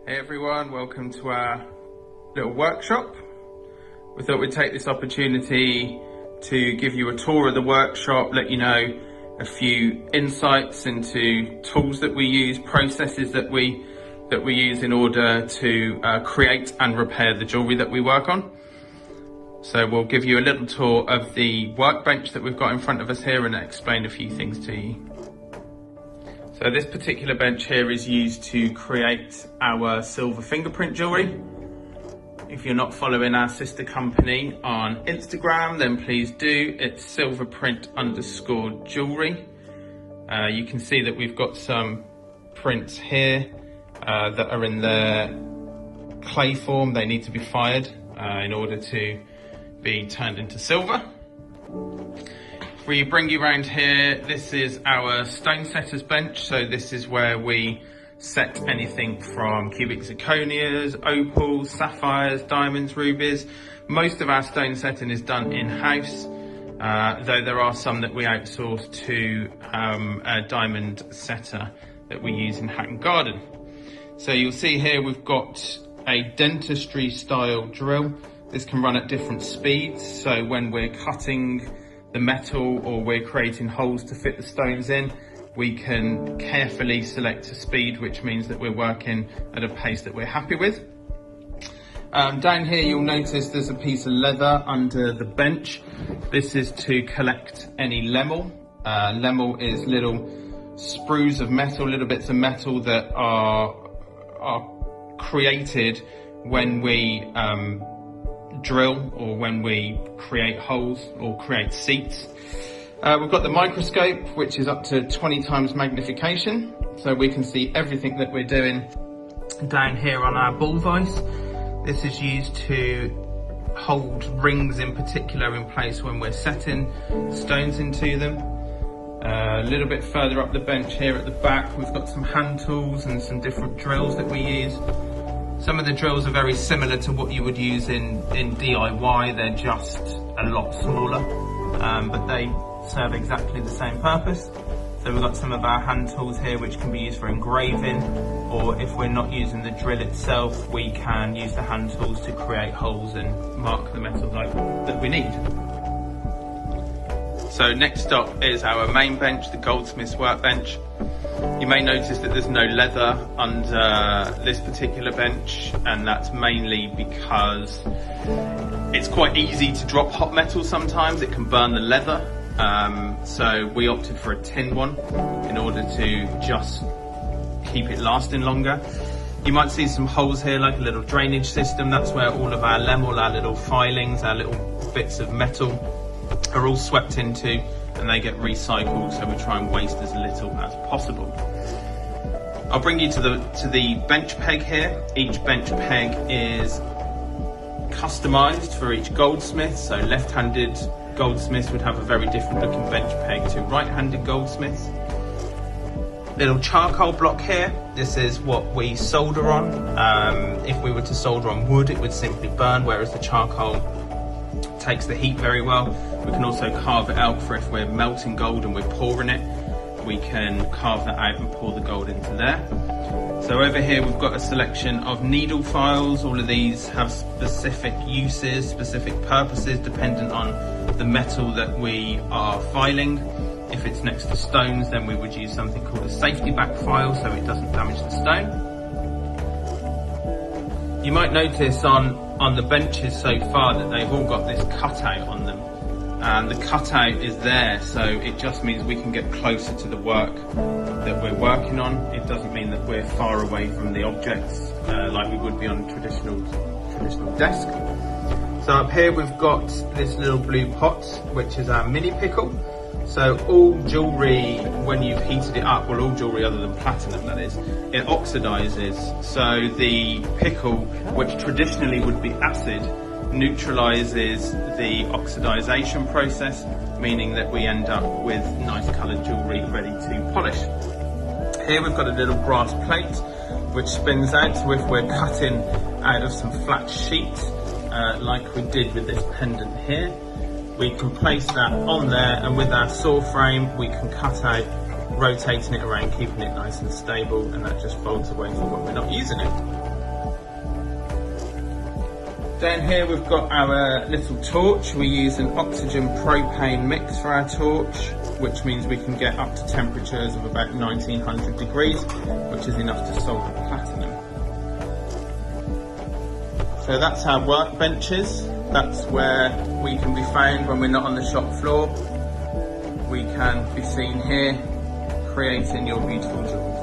Hey everyone, welcome to our little workshop. We thought we'd take this opportunity to give you a tour of the workshop, let you know a few insights into tools that we use, processes that we use in order to create and repair the jewellery that we work on. So we'll give you a little tour of the workbench that we've got in front of us here and explain a few things to you. So this particular bench here is used to create our silver fingerprint jewellery. If you're not following our sister company on Instagram, then please do. It's silverprint_jewellery. You can see that we've got some prints here that are in the clay form. They need to be fired in order to be turned into silver. If we bring you around here, this is our stone setters bench. So this is where we set anything from cubic zirconias, opals, sapphires, diamonds, rubies. Most of our stone setting is done in-house, though there are some that we outsource to a diamond setter that we use in Hatton Garden. So you'll see here we've got a dentistry style drill. This can run at different speeds, so when we're cutting the metal or we're creating holes to fit the stones in, we can carefully select a speed, which means that we're working at a pace that we're happy with. Down here you'll notice there's a piece of leather under the bench. This is to collect any lemel. Lemel is little sprues of metal, little bits of metal that are created when we drill or when we create holes or create seats. We've got the microscope, which is up to 20 times magnification, so we can see everything that we're doing down here on our ball vise. This is used to hold rings in particular in place when we're setting stones into them. A little bit further up the bench here at the back, we've got some hand tools and some different drills that we use. Some of the drills are very similar to what you would use in DIY, they're just a lot smaller, but they serve exactly the same purpose. So we've got some of our hand tools here which can be used for engraving, or if we're not using the drill itself, we can use the hand tools to create holes and mark the metal that we need. So next up is our main bench, the goldsmiths workbench. You may notice that there's no leather under this particular bench, and that's mainly because it's quite easy to drop hot metal sometimes. It can burn the leather, so we opted for a tin one in order to just keep it lasting longer. You might see some holes here like a little drainage system. That's where all of our lemel, our little filings, our little bits of metal are all swept into, and they get recycled, so we try and waste as little as possible. I'll bring you to the bench peg here. Each bench peg is customized for each goldsmith, so left-handed goldsmiths would have a very different looking bench peg to right-handed goldsmiths. Little charcoal block here, this is what we solder on. If we were to solder on wood, it would simply burn, whereas the charcoal takes the heat very well. We can also carve it out for if we're melting gold and we're pouring it, we can carve that out and pour the gold into there. So over here we've got a selection of needle files. All of these have specific uses, specific purposes, dependent on the metal that we are filing. If it's next to stones, then we would use something called a safety back file so it doesn't damage the stone. You might notice on the benches so far that they've all got this cutout on them, and the cutout is there so it just means we can get closer to the work that we're working on. It doesn't mean that we're far away from the objects like we would be on a traditional desk. So up here we've got this little blue pot, which is our mini pickle. So all jewellery, when you've heated it up, well, all jewellery other than platinum that is, it oxidises. So the pickle, which traditionally would be acid, neutralises the oxidisation process, meaning that we end up with nice coloured jewellery ready to polish. Here we've got a little brass plate which spins out, so if we're cutting out of some flat sheet, like we did with this pendant here, we can place that on there, and with our saw frame we can cut out rotating it around, keeping it nice and stable, and that just folds away from when we're not using it. Down here we've got our little torch. We use an oxygen propane mix for our torch, which means we can get up to temperatures of about 1900 degrees, which is enough to solder platinum. So that's our workbenches. That's where we can be found when we're not on the shop floor. We can be seen here creating your beautiful jewels.